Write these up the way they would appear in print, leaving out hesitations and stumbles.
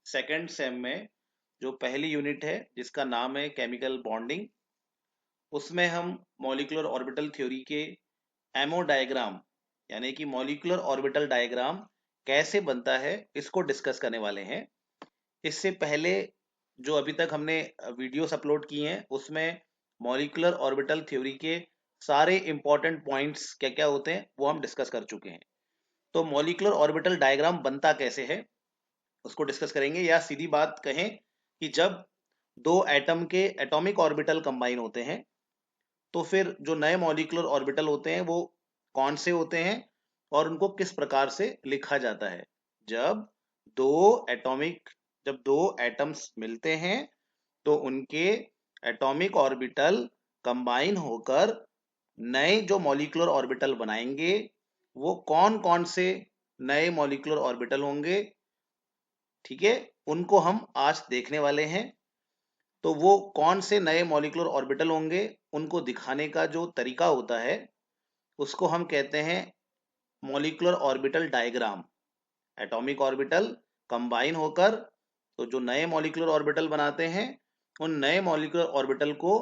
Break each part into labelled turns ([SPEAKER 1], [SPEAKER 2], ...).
[SPEAKER 1] Second same में जो पहली यूनिट है जिसका नाम है केमिकल बॉन्डिंग, उसमें हम मॉलिक्यूलर ऑर्बिटल थ्योरी के एमओ डायग्राम यानी कि मॉलिक्यूलर ऑर्बिटल डायग्राम कैसे बनता है इसको डिस्कस करने वाले हैं। इससे पहले जो अभी तक हमने वीडियोस अपलोड किए हैं उसमें मॉलिक्यूलर ऑर्बिटल थ्योरी के सारे इंपॉर्टेंट पॉइंट्स क्या क्या होते हैं वो हम डिस्कस कर चुके हैं। तो मॉलिक्यूलर ऑर्बिटल डायग्राम बनता कैसे है उसको डिस्कस करेंगे, या सीधी बात कहें कि जब दो एटम के एटॉमिक ऑर्बिटल कंबाइन होते हैं तो फिर जो नए मॉलिक्यूलर ऑर्बिटल होते हैं वो कौन से होते हैं और उनको किस प्रकार से लिखा जाता है। जब दो एटॉमिक जब दो एटम्स मिलते हैं तो उनके एटॉमिक ऑर्बिटल कंबाइन होकर नए जो मॉलिक्यूलर ऑर्बिटल बनाएंगे वो कौन कौन से नए मॉलिक्यूलर ऑर्बिटल होंगे, ठीक है, उनको हम आज देखने वाले हैं। तो वो कौन से नए मॉलिक्यूलर ऑर्बिटल होंगे उनको दिखाने का जो तरीका होता है उसको हम कहते हैं molecular orbital diagram. Atomic orbital combine होकर तो जो नए मॉलिक्यूलर ऑर्बिटल बनाते हैं उन नए मॉलिक्यूलर ऑर्बिटल को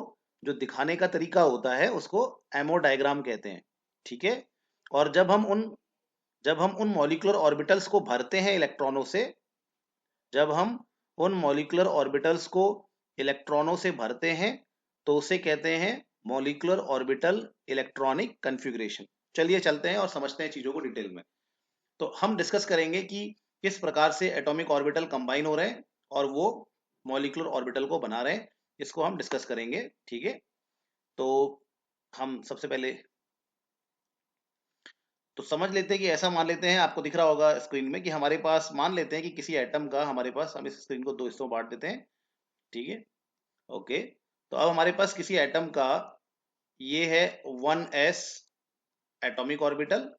[SPEAKER 1] जो दिखाने का तरीका होता है उसको एमओ डायग्राम कहते हैं, ठीक है। और जब हम उन मॉलिक्यूलर ऑर्बिटल्स को भरते हैं इलेक्ट्रॉनों से, जब हम उन मॉलिक्यूलर ऑर्बिटल्स को इलेक्ट्रॉनों से भरते हैं तो उसे कहते हैं मॉलिक्यूलर ऑर्बिटल इलेक्ट्रॉनिक कन्फिग्रेशन। चलिए चलते हैं और समझते हैं चीजों को डिटेल में। तो हम डिस्कस करेंगे कि किस प्रकार से एटॉमिक ऑर्बिटल कंबाइन हो रहे हैं और वो मॉलिक्यूलर ऑर्बिटल को बना रहे हैं, इसको हम डिस्कस करेंगे, ठीक है। तो हम सबसे पहले तो समझ लेते हैं कि ऐसा मान लेते हैं, आपको दिख रहा होगा स्क्रीन में कि हमारे पास मान लेते हैं कि किसी एटम का हमारे पास, हम इस स्क्रीन को दो हिस्सों में बांट देते हैं, ठीक है। ओके, तो अब हमारे पास किसी एटम का ये है 1s एटॉमिक ऑर्बिटल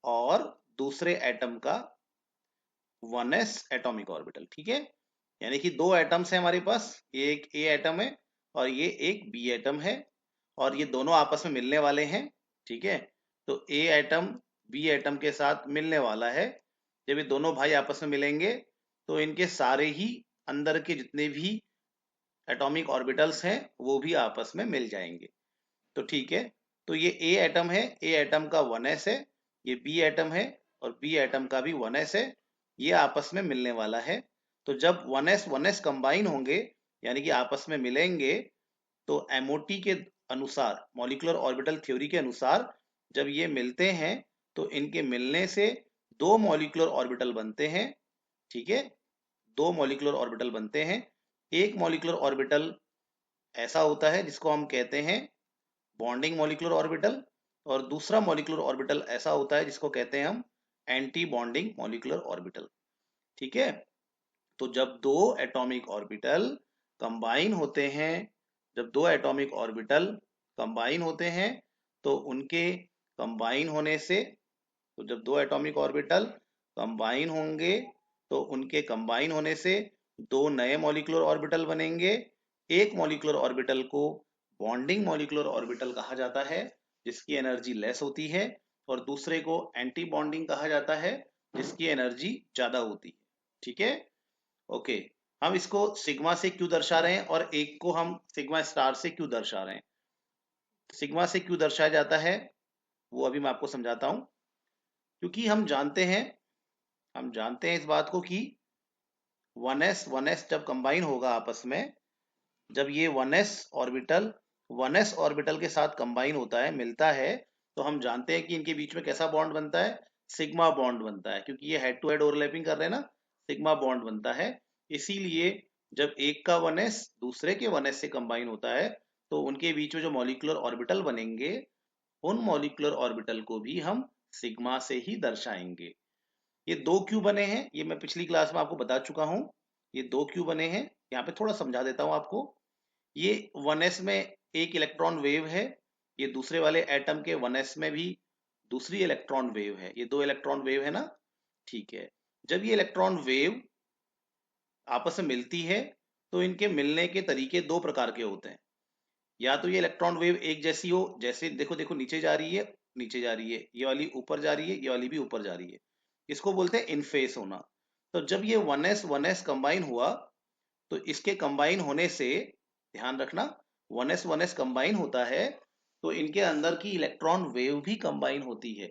[SPEAKER 1] और दूसरे एटम का 1s एटॉमिक ऑर्बिटल, ठीक है। यानी कि दो एटम्स हैं हमारे पास, ये एक ए एटम है और ये एक बी एटम है और ये दोनों आपस में मिलने वाले हैं, ठीक है। तो ए एटम बी एटम के साथ मिलने वाला है। जब ये दोनों भाई आपस में मिलेंगे तो इनके सारे ही अंदर के जितने भी एटॉमिक ऑर्बिटल्स हैं वो भी आपस में मिल जाएंगे। तो ठीक है, तो ये ए एटम है, ए एटम का 1s है, ये बी एटम है और बी एटम का भी 1s है, ये आपस में मिलने वाला है। तो जब 1s कंबाइन होंगे यानी कि आपस में मिलेंगे तो एमओटी के अनुसार, मॉलिक्यूलर ऑर्बिटल थ्योरी के अनुसार, जब ये मिलते हैं तो इनके मिलने से दो मॉलिक्यूलर ऑर्बिटल बनते हैं, ठीक है। दो मॉलिक्यूलर ऑर्बिटल बनते हैं। एक मॉलिक्यूलर ऑर्बिटल ऐसा होता है जिसको हम कहते हैं बॉन्डिंग मॉलिक्यूलर ऑर्बिटल और दूसरा मॉलिक्यूलर ऑर्बिटल ऐसा होता है जिसको कहते हैं हम एंटी बॉन्डिंग मॉलिक्यूलर ऑर्बिटल, ठीक है। तो जब दो एटॉमिक ऑर्बिटल कंबाइन होते हैं, जब दो एटॉमिक ऑर्बिटल कंबाइन होते हैं तो उनके कंबाइन होने से, तो जब दो एटॉमिक ऑर्बिटल कंबाइन होंगे तो उनके कंबाइन होने से दो नए मॉलिक्यूलर ऑर्बिटल बनेंगे। एक मॉलिक्यूलर ऑर्बिटल को बॉन्डिंग मॉलिक्यूलर ऑर्बिटल कहा जाता है जिसकी एनर्जी लेस होती है और दूसरे को एंटी बॉन्डिंग कहा जाता है जिसकी एनर्जी ज्यादा होती है, ठीक है। ओके, हम इसको सिग्मा से क्यों दर्शा रहे हैं और एक को हम सिग्मा स्टार से क्यों दर्शा रहे हैं। सिग्मा से क्यों दर्शाया जाता है वो अभी मैं आपको समझाता हूं। क्योंकि हम जानते हैं इस बात को कि 1s जब कंबाइन होगा आपस में, जब ये 1s ऑर्बिटल के साथ कंबाइन होता है, मिलता है, तो हम जानते हैं कि इनके बीच में कैसा बॉन्ड बनता है, सिग्मा बॉन्ड बनता है। क्योंकि ये हेड टू हेड ओवरलैपिंग कर रहे हैं ना, सिग्मा बॉन्ड बनता है। इसीलिए जब एक का 1s दूसरे के 1s से कंबाइन होता है तो उनके बीच में जो मॉलिक्यूलर ऑर्बिटल बनेंगे उन मॉलिक्यूलर ऑर्बिटल को भी हम सिग्मा से ही दर्शाएंगे। ये दो क्यों बने हैं ये मैं पिछली क्लास में आपको बता चुका हूं। ये दो क्यों बने हैं यहाँ पे थोड़ा समझा देता हूं आपको। ये 1s में एक इलेक्ट्रॉन वेव है, ये दूसरे वाले एटम के 1s में भी दूसरी इलेक्ट्रॉन वेव है, ये दो इलेक्ट्रॉन वेव है ना, ठीक है। जब ये इलेक्ट्रॉन वेव आपस में मिलती है तो इनके मिलने के तरीके दो प्रकार के होते हैं। या तो ये इलेक्ट्रॉन वेव एक जैसी हो, जैसे देखो देखो नीचे जा रही है, नीचे जा रही है, ये वाली ऊपर जा रही है, ये वाली भी ऊपर जा रही है, इसको बोलते हैं इन फेस होना। तो जब ये 1s कंबाइन हुआ, तो इसके कंबाइन होने से ध्यान रखना, 1s कंबाइन होता है तो इनके अंदर की इलेक्ट्रॉन वेव भी कंबाइन होती है।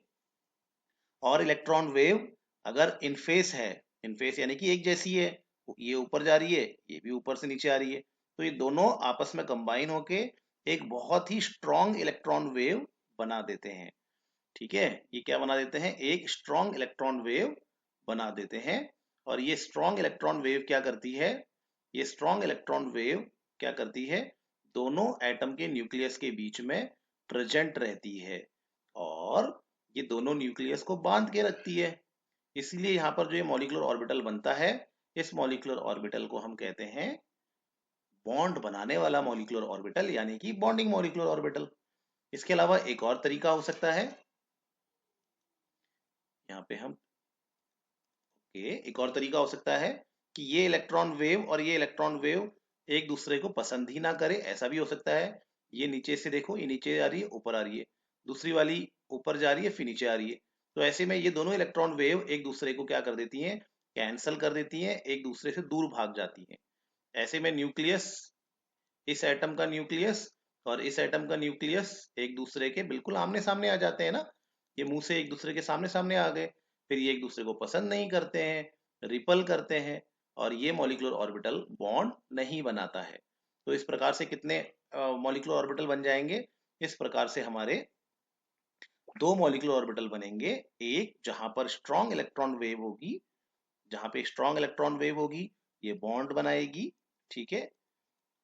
[SPEAKER 1] और इलेक्ट्रॉन वेव अगर इन फेस है, इन फेस यानी कि एक जैसी है, ये ऊपर जा रही है, ये भी ऊपर से नीचे आ रही है, तो ये दोनों आपस में कंबाइन होके एक बहुत ही स्ट्रॉन्ग इलेक्ट्रॉन वेव बना देते हैं। ठीक है, ये क्या बना देते हैं, एक स्ट्रॉन्ग इलेक्ट्रॉन वेव बना देते हैं। और ये स्ट्रॉन्ग इलेक्ट्रॉन वेव क्या करती है, ये स्ट्रॉन्ग इलेक्ट्रॉन वेव क्या करती है, दोनों एटम के न्यूक्लियस के बीच में प्रेजेंट रहती है और ये दोनों न्यूक्लियस को बांध के रखती है। इसलिए यहाँ पर जो ये मॉलिक्यूलर ऑर्बिटल बनता है, इस मॉलिक्यूलर ऑर्बिटल को हम कहते हैं बॉन्ड बनाने वाला मॉलिक्यूलर ऑर्बिटल, यानी कि बॉन्डिंग मॉलिक्यूलर ऑर्बिटल। इसके अलावा एक और तरीका हो सकता है, यहाँ पे हम एक और तरीका हो सकता है कि ये इलेक्ट्रॉन वेव और ये इलेक्ट्रॉन वेव एक दूसरे को पसंद ही ना करे, ऐसा भी हो सकता है। ये नीचे से देखो, ये नीचे आ रही है, ऊपर आ रही है, दूसरी वाली ऊपर जा रही है, फिर नीचे आ रही है। तो ऐसे में ये दोनों इलेक्ट्रॉन वेव एक दूसरे को क्या कर देती हैं, कैंसल कर देती हैं, एक दूसरे से दूर भाग जाती हैं। ऐसे में न्यूक्लियस, इस एटम का न्यूक्लियस और इस एटम का न्यूक्लियस एक दूसरे के बिल्कुल आमने सामने आ जाते हैं ना, ये मुंह से एक दूसरे के सामने सामने आ गए। फिर ये एक दूसरे को पसंद नहीं करते हैं, रिपल करते हैं, और ये मॉलिक्यूलर ऑर्बिटल बॉन्ड नहीं बनाता है। तो इस प्रकार से कितने मॉलिक्यूलर ऑर्बिटल बन जाएंगे, इस प्रकार से हमारे दो मॉलिक्यूलर ऑर्बिटल बनेंगे। एक जहां पर स्ट्रॉन्ग इलेक्ट्रॉन वेव होगी, जहां पे स्ट्रॉन्ग इलेक्ट्रॉन वेव होगी ये बॉन्ड बनाएगी, ठीक है,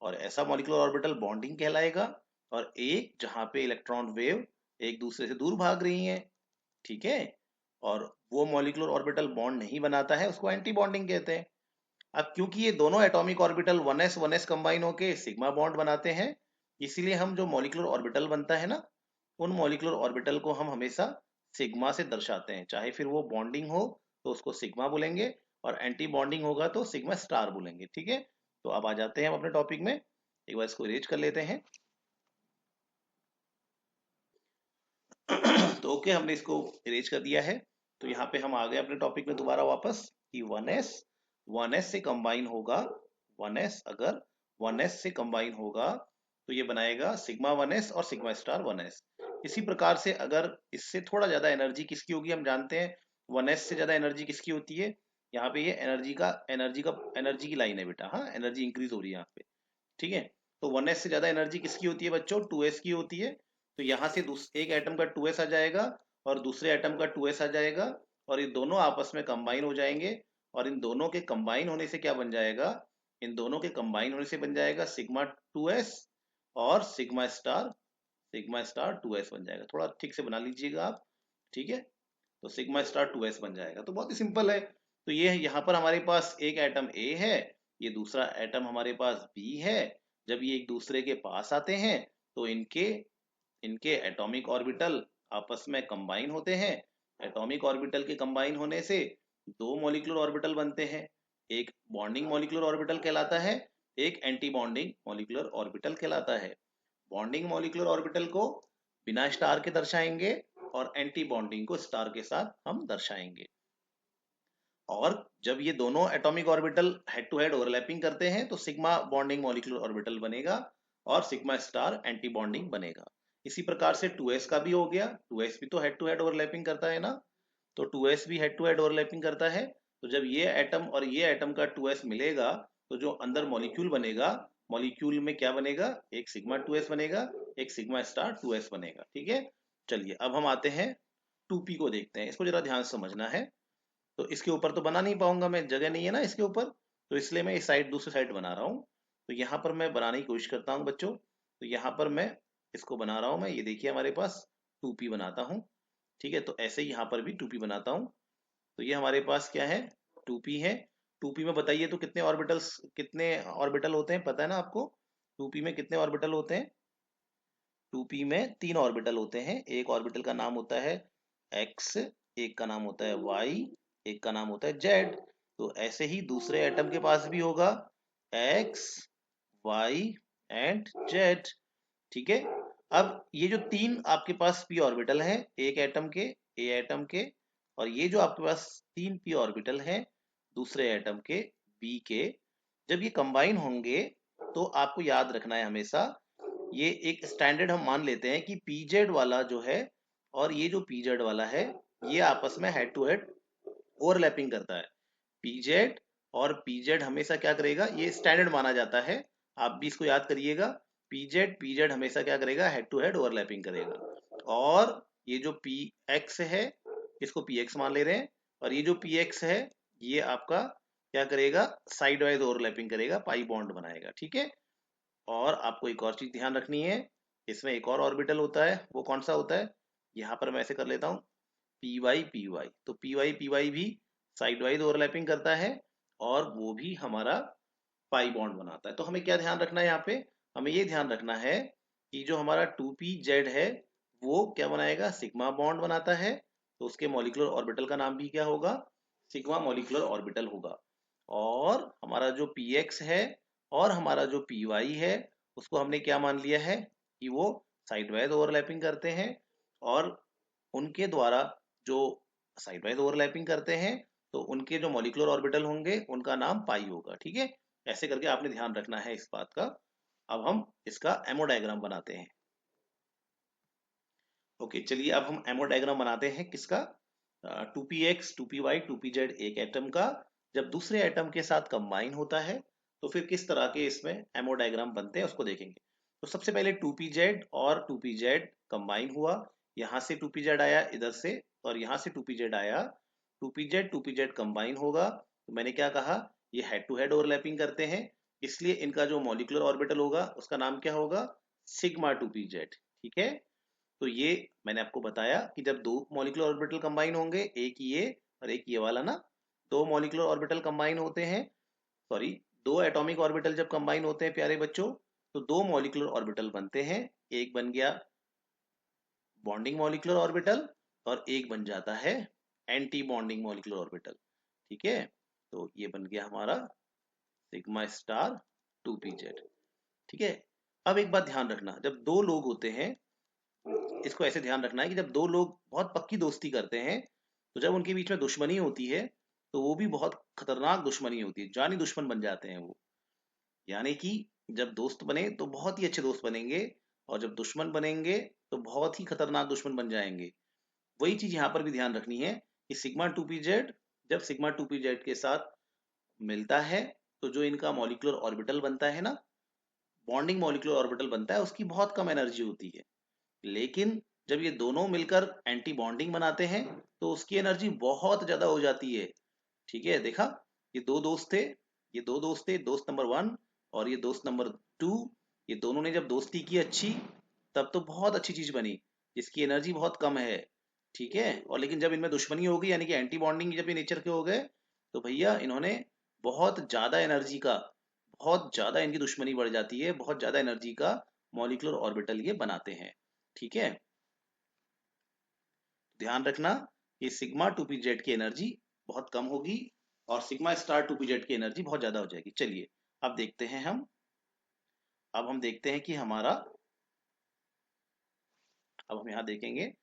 [SPEAKER 1] और ऐसा मॉलिक्यूलर ऑर्बिटल बॉन्डिंग कहलाएगा। और एक जहां पे इलेक्ट्रॉन वेव एक दूसरे से दूर भाग रही हैं, ठीक है, और वो मॉलिक्यूलर ऑर्बिटल बॉन्ड नहीं बनाता है, उसको एंटी बॉन्डिंग कहते हैं। अब क्योंकि ये दोनों एटॉमिक ऑर्बिटल 1s कंबाइन होके सिग्मा बॉन्ड बनाते हैं, इसीलिए हम जो मॉलिक्यूलर ऑर्बिटल बनता है ना, उन मॉलिक्यूलर ऑर्बिटल को हम हमेशा सिग्मा से दर्शाते हैं। चाहे फिर वो बॉन्डिंग हो तो उसको सिग्मा बोलेंगे, और एंटी बॉन्डिंग होगा तो सिग्मा स्टार बोलेंगे। ठीक है, तो अब आ जाते हैं हम अपने टॉपिक में, एक बार इसको इरेज कर लेते हैं। तो ओके, हमने इसको इरेज कर दिया है। तो यहाँ पे हम आ गए अपने टॉपिक में दोबारा वापस कि 1s से कंबाइन होगा, 1s अगर 1s से कंबाइन होगा तो ये बनाएगा सिग्मा 1s और सिग्मा स्टार 1s। इसी प्रकार से अगर इससे थोड़ा ज्यादा एनर्जी किसकी होगी, हम जानते हैं 1s से ज्यादा एनर्जी किसकी होती है, यहाँ पे ये एनर्जी की लाइन है बेटा, हाँ एनर्जी इंक्रीज हो रही है यहाँ पे। ठीक है, तो 1s से ज्यादा एनर्जी किसकी होती है बच्चों, 2s की होती है। तो यहाँ से एक एटम का 2s आ जाएगा और दूसरे एटम का 2s आ जाएगा, और ये दोनों आपस में कंबाइन हो जाएंगे। और इन दोनों के कंबाइन होने से क्या बन जाएगा, इन दोनों के कंबाइन होने से बन जाएगा सिग्मा 2s और सिग्मा स्टार 2s बन जाएगा। थोड़ा ठीक से बना लीजिएगा आप, ठीक है, तो सिग्मा स्टार 2s बन जाएगा। तो बहुत ही सिंपल है। तो ये यहाँ पर हमारे पास एक एटम A है, ये दूसरा एटम हमारे पास B है। जब ये एक दूसरे के पास आते हैं तो इनके इनके एटॉमिक ऑर्बिटल आपस में कंबाइन होते हैं। एटॉमिक ऑर्बिटल के कंबाइन होने से दो मॉलिक्यूलर ऑर्बिटल बनते हैं, एक बॉन्डिंग मॉलिक्यूलर ऑर्बिटल कहलाता है, एक एंटी बॉन्डिंग मॉलिक्यूलर ऑर्बिटल कहलाता है। बॉन्डिंग मॉलिक्यूलर ऑर्बिटल को बिना स्टार के दर्शाएंगे और एंटी बॉन्डिंग को स्टार के साथ हम दर्शाएंगे। और जब ये दोनों atomic orbital head to head overlapping करते हैं तो सिग्मा बॉन्डिंग मॉलिक्यूलर ऑर्बिटल बनेगा और सिग्मा स्टार एंटी बॉन्डिंग बनेगा। इसी प्रकार से 2s का भी हो गया, 2s भी तो हेड टू हेड ओवरलैपिंग करता है ना, तो 2s भी हेड टू हेड ओवरलैपिंग करता है। तो जब ये एटम और ये एटम का 2s मिलेगा तो जो अंदर मॉलिक्यूल बनेगा, मॉलिक्यूल में क्या बनेगा, एक सिग्मा 2s बनेगा, एक सिग्मा स्टार 2s बनेगा। ठीक है, चलिए अब हम आते हैं 2p को देखते हैं, इसको जरा ध्यान से समझना है। तो इसके ऊपर तो बना नहीं पाऊंगा मैं, जगह नहीं है ना इसके ऊपर, तो इसलिए मैं इस साइड दूसरी साइड बना रहा हूँ। तो यहाँ पर मैं बनाने की कोशिश करता हूँ बच्चों। तो यहाँ पर मैं इसको बना रहा हूँ, मैं ये देखिए हमारे पास 2p बनाता हूँ। ठीक है, तो ऐसे ही यहाँ पर भी 2p बनाता हूँ। तो ये हमारे पास क्या है, 2p है। 2p में बताइए तो कितने ऑर्बिटल होते हैं, पता है ना आपको, 2p में कितने ऑर्बिटल होते हैं। 2p में 3 ऑर्बिटल होते हैं। एक ऑर्बिटल का नाम होता है x, एक का नाम होता है y, एक का नाम होता है z। तो ऐसे ही दूसरे एटम के पास भी होगा x, y एंड z। ठीक है, अब ये जो तीन आपके पास p ऑर्बिटल है, एक एटम के, a एटम के, और ये जो आपके पास तीन p ऑर्बिटल है, दूसरे एटम के बी के, जब ये कंबाइन होंगे तो आपको याद रखना है हमेशा, ये एक स्टैंडर्ड हम मान लेते हैं कि पीजेड वाला जो है और ये जो पीजेड वाला है, ये आपस में हेड टू हेड ओवरलैपिंग करता है। पीजेड और पीजेड हमेशा क्या करेगा, ये स्टैंडर्ड माना जाता है, आप भी इसको याद करिएगा। पीजेड पीजेड हमेशा क्या करेगा, हेड टू हेड ओवरलैपिंग करेगा। और ये जो पी एक्स है, इसको पी एक्स मान ले रहे हैं, और ये जो पी एक्स है, ये आपका क्या करेगा, साइड वाइज ओवरलैपिंग करेगा, पाई बॉन्ड बनाएगा। ठीक है। और आपको एक और चीज ध्यान रखनी है, इसमें एक और ऑर्बिटल होता है, वो कौन सा होता है, यहाँ पर मैं ऐसे कर लेता हूँ, पी वाई। तो पी वाई भी साइड वाइज ओवरलैपिंग करता है, और वो भी हमारा पाई बॉन्ड बनाता है। तो हमें क्या ध्यान रखना है यहाँ पे, हमें ये ध्यान रखना है कि जो हमारा 2p z है, वो क्या बनाएगा, सिग्मा बॉन्ड बनाता है। तो उसके मॉलिक्यूलर ऑर्बिटल का नाम भी क्या होगा, सिग्मा मॉलिक्यूलर ऑर्बिटल होगा। और हमारा जो px है और हमारा जो py है, उसको हमने क्या मान लिया है कि वो साइड वाइज ओवरलैपिंग करते हैं, और उनके द्वारा जो साइड वाइज ओवरलैपिंग करते हैं, तो उनके जो मॉलिक्यूलर ऑर्बिटल होंगे उनका नाम पाई होगा। ठीक है। ऐसे करके आपने ध्यान रखना है इस बात का। अब हम इसका एमो डायग्राम बनाते हैं। ओके, चलिए अब हम एमो डायग्राम बनाते हैं किसका, 2px 2py 2pz एक एटम का जब दूसरे एटम के साथ कंबाइन होता है, तो फिर किस तरह के इसमें एमो डायग्राम बनते हैं उसको देखेंगे। तो सबसे पहले 2pz और 2pz कंबाइन हुआ, यहाँ से 2pz आया इधर से, और यहाँ से 2pz आया, 2pz कंबाइन होगा। तो मैंने क्या कहा, ये हेड टू हेड ओवरलैपिंग करते हैं, इसलिए इनका जो मॉलिक्यूलर ऑर्बिटल होगा उसका नाम क्या होगा, सिग्मा 2pz। ठीक है। तो ये मैंने आपको बताया कि जब दो मॉलिक्यूलर ऑर्बिटल कंबाइन होंगे, एक ये और एक ये वाला ना, दो मॉलिक्यूलर ऑर्बिटल कंबाइन होते हैं, सॉरी, दो एटॉमिक ऑर्बिटल जब कंबाइन होते हैं प्यारे बच्चों, तो दो मॉलिक्यूलर ऑर्बिटल बनते हैं। एक बन गया बॉन्डिंग मॉलिक्यूलर ऑर्बिटल, और एक बन जाता है एंटी बॉन्डिंग मॉलिक्यूलर ऑर्बिटल। ठीक है। तो ये बन गया हमारा सिग्मा स्टार 2pz। ठीक है। अब एक बात ध्यान रखना, जब दो लोग होते हैं, इसको ऐसे ध्यान रखना है कि जब दो लोग बहुत पक्की दोस्ती करते हैं, तो जब उनके बीच में दुश्मनी होती है, तो वो भी बहुत खतरनाक दुश्मनी होती है, जानी दुश्मन बन जाते हैं वो। यानी कि जब दोस्त बने तो बहुत ही अच्छे दोस्त बनेंगे, और जब दुश्मन बनेंगे तो बहुत ही खतरनाक दुश्मन बन जाएंगे। वही चीज यहाँ पर भी ध्यान रखनी है कि सिग्मा 2pz जब सिग्मा 2pz के साथ मिलता है, तो जो इनका मॉलिक्यूलर ऑर्बिटल बनता है ना, बॉन्डिंग मॉलिक्यूलर ऑर्बिटल बनता है, उसकी बहुत कम एनर्जी होती है। लेकिन जब ये दोनों मिलकर एंटी बॉन्डिंग बनाते हैं, तो उसकी एनर्जी बहुत ज्यादा हो जाती है। ठीक है। देखा, ये दो दोस्त थे, ये दो दोस्त थे, दोस्त नंबर 1 और ये दोस्त नंबर 2, ये दोनों ने जब दोस्ती की अच्छी, तब तो बहुत अच्छी चीज बनी, जिसकी एनर्जी बहुत कम है। ठीक है। और लेकिन जब इनमें दुश्मनी हो गई, यानी कि एंटी बॉन्डिंग जब ये नेचर के हो गए, तो भैया इन्होंने बहुत ज्यादा एनर्जी का, बहुत ज्यादा इनकी दुश्मनी बढ़ जाती है, बहुत ज्यादा एनर्जी का मॉलिक्यूलर ऑर्बिटल ये बनाते हैं। ठीक है। ध्यान रखना, ये सिग्मा 2pz की एनर्जी बहुत कम होगी, और सिग्मा स्टार 2pz की एनर्जी बहुत ज्यादा हो जाएगी। चलिए अब देखते हैं हम, अब हम देखते हैं कि हमारा, अब हम यहाँ देखेंगे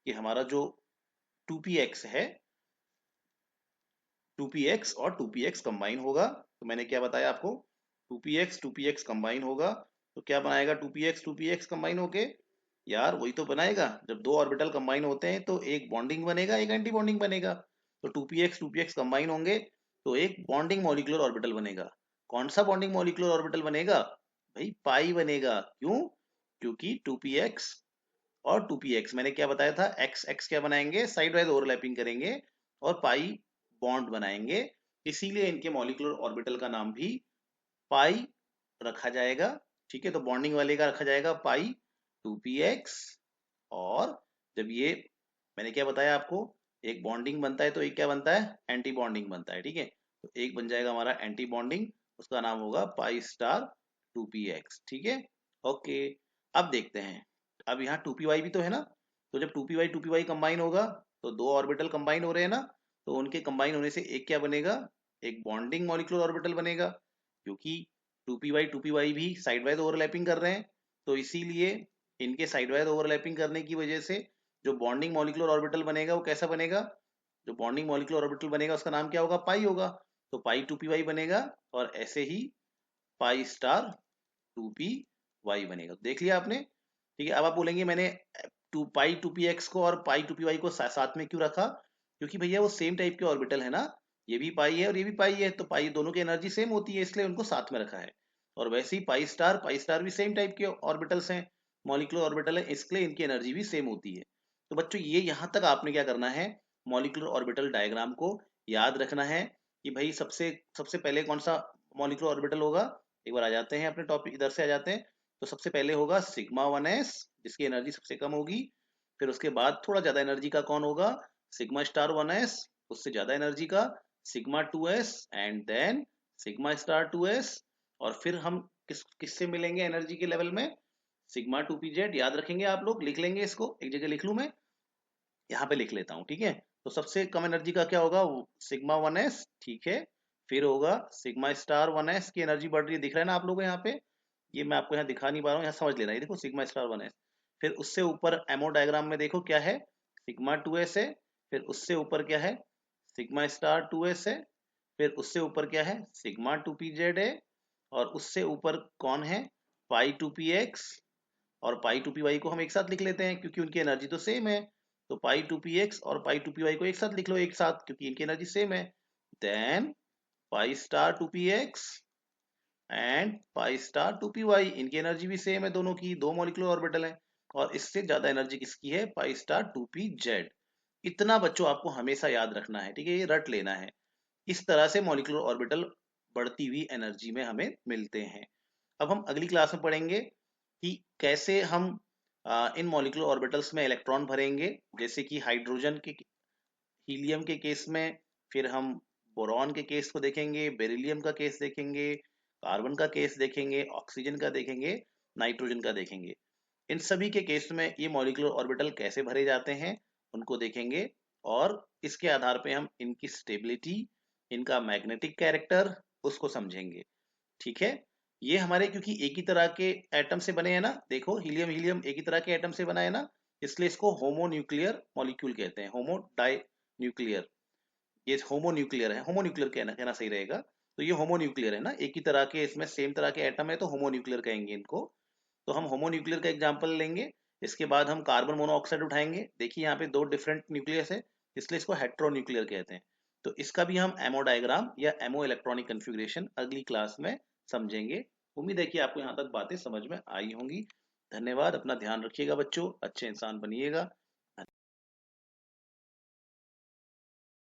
[SPEAKER 1] कि हमारा जो 2px है, 2px और 2px कंबाइन होगा। तो मैंने क्या बताया आपको, 2px कंबाइन होगा, तो क्या बनाएगा 2px कंबाइन होके, यार वही तो बनाएगा, जब दो ऑर्बिटल कंबाइन होते हैं तो एक बॉन्डिंग बनेगा, एक एंटी बॉन्डिंग बनेगा। तो 2px कंबाइन होंगे, तो एक बॉन्डिंग मॉलिक्यूलर ऑर्बिटल बनेगा। कौन सा बॉन्डिंग मॉलिक्यूलर ऑर्बिटल बनेगा, भाई पाई बनेगा। क्यों, क्योंकि 2px और 2px मैंने क्या बताया था, x x क्या बनाएंगे, साइड वाइज ओवरलैपिंग करेंगे, और पाई बॉन्ड बनाएंगे, इसीलिए इनके मॉलिक्यूलर ऑर्बिटल का नाम भी पाई रखा जाएगा। ठीक है। तो बॉन्डिंग वाले का रखा जाएगा पाई 2px, और जब ये, मैंने क्या बताया आपको, एक बॉन्डिंग बनता है तो एक क्या बनता है, एंटी बॉन्डिंग बनता है। ठीक है। तो एक बन जाएगा हमारा एंटी बॉन्डिंग, उसका नाम होगा पाई स्टार 2px। ठीक है। ओके। अब देखते हैं, अब यहाँ 2py भी तो है ना, तो जब 2py कंबाइन होगा, तो दो ऑर्बिटल कंबाइन हो रहे हैं ना, तो उनके कंबाइन होने से एक क्या बनेगा, एक बॉन्डिंग मॉलिक्यूलर ऑर्बिटल बनेगा, क्योंकि 2py भी साइड वाइज ओवरलैपिंग कर रहे हैं, तो इसीलिए इनके साइड वाइज ओवरलैपिंग करने की वजह से जो बॉन्डिंग मॉलिक्यूलर ऑर्बिटल बनेगा वो कैसा बनेगा, जो बॉन्डिंग मॉलिक्यूलर ऑर्बिटल बनेगा उसका नाम क्या होगा, पाई होगा। तो पाई 2p बनेगा, और ऐसे ही पाई स्टार 2p बनेगा। देख लिया आपने, ठीक है। अब आप बोलेंगे मैंने पाई 2px को और पाई 2py को साथ में क्यों रखा, क्योंकि भैया वो सेम टाइप के ऑर्बिटल है ना, ये भी पाई है और ये भी पाई है, तो पाई दोनों की एनर्जी सेम होती है, इसलिए उनको साथ में रखा है। और वैसे ही पाई स्टार भी सेम टाइप के ऑर्बिटल्स हैं, मॉलिक्यूलर ऑर्बिटल है, इसलिए इनकी एनर्जी भी सेम होती है। तो बच्चों ये यहाँ तक आपने क्या करना है, मॉलिक्यूलर ऑर्बिटल डायग्राम को याद रखना है कि भाई सबसे सबसे पहले कौन सा मॉलिक्यूलर ऑर्बिटल होगा। एक बार आ जाते हैं अपने टॉपिक, इधर से आ जाते हैं। तो सबसे पहले होगा सिग्मा 1s, जिसकी एनर्जी सबसे कम होगी। फिर उसके बाद थोड़ा ज्यादा एनर्जी का कौन होगा, सिग्मा स्टार 1s, उससे ज्यादा एनर्जी का sigma 2s, and then sigma star 2s। और फिर हम किससे मिलेंगे एनर्जी के लेवल में, सिग्मा 2pz। याद रखेंगे आप लोग, लिख लेंगे इसको, एक जगह लिख लूं मैं, यहाँ पे लिख लेता हूँ, ठीक है। तो सबसे कम एनर्जी का क्या होगा, सिग्मा 1s, ठीक है। फिर होगा सिग्मा स्टार 1s की एनर्जी बढ़ रही है, दिख रहा है ना आप लोगों को यहाँ पे, ये मैं आपको यहाँ दिखा नहीं पा रहा हूँ, यहाँ समझ लेना, ये देखो सिग्मा स्टार 1s। फिर उससे ऊपर एमओ डायग्राम में देखो क्या है, सिग्मा 2s है। फिर उससे ऊपर क्या है, सिग्मा स्टार 2s है। फिर उससे ऊपर क्या है, सिग्मा 2pz है। और उससे ऊपर कौन है, पाई 2px। और पाई 2py को हम एक साथ लिख लेते हैं क्योंकि उनकी एनर्जी तो सेम है। तो पाई 2px और पाई 2py को एक साथ लिख लो, एक साथ, क्योंकि इनकी एनर्जी सेम है। Then pi star 2px and pi star 2py, इनकी एनर्जी भी सेम है, दोनों की, दो मॉलिक्यूलर ऑर्बिटल है। और इससे ज्यादा एनर्जी किसकी है, पाई स्टार 2pz। इतना बच्चों आपको हमेशा याद रखना है, ठीक है, ये रट लेना है। इस तरह से मॉलिक्यूलर ऑर्बिटल बढ़ती हुई एनर्जी में हमें मिलते हैं। अब हम अगली क्लास में पढ़ेंगे कि कैसे हम इन मॉलिक्यूलर ऑर्बिटल्स में इलेक्ट्रॉन भरेंगे, जैसे कि हाइड्रोजन के, हीलियम के केस में। फिर हम बोरॉन के केस को देखेंगे, बेरिलियम का केस देखेंगे, कार्बन का केस देखेंगे, ऑक्सीजन का देखेंगे, नाइट्रोजन का देखेंगे। इन सभी के केस में ये मॉलिक्यूलर ऑर्बिटल कैसे भरे जाते हैं उनको देखेंगे। और इसके आधार पे हम इनकी स्टेबिलिटी, इनका मैग्नेटिक कैरेक्टर, उसको समझेंगे, ठीक है। ये हमारे क्योंकि एक ही तरह के एटम से बने हैं ना, देखो हीलियम हीलियम एक ही तरह के एटम से बना है ना, इसलिए इसको होमोन्यूक्लियर मॉलिक्यूल कहते हैं, होमो डाई न्यूक्लियर। ये होमोन्यूक्लियर है, होमोन्यूक्लियर कहना कहना सही रहेगा। तो ये होमोन्यूक्लियर है ना, एक ही तरह के, इसमें सेम तरह के एटम है, तो होमोन्यूक्लियर कहेंगे इनको। तो हम होमोन्यूक्लियर का एग्जांपल लेंगे। इसके बाद हम कार्बन मोनोऑक्साइड उठाएंगे, देखिए यहाँ पे दो डिफरेंट न्यूक्लियस है, इसलिए इसको हेट्रोन्यूक्लियर कहते हैं। तो इसका भी हम एमओ डायग्राम या एमओ इलेक्ट्रॉनिक कन्फिग्रेशन अगली क्लास में समझेंगे। उम्मीद है कि आपको यहाँ तक बातें समझ में आई होंगी। धन्यवाद, अपना ध्यान रखिएगा बच्चों, अच्छे इंसान बनिएगा।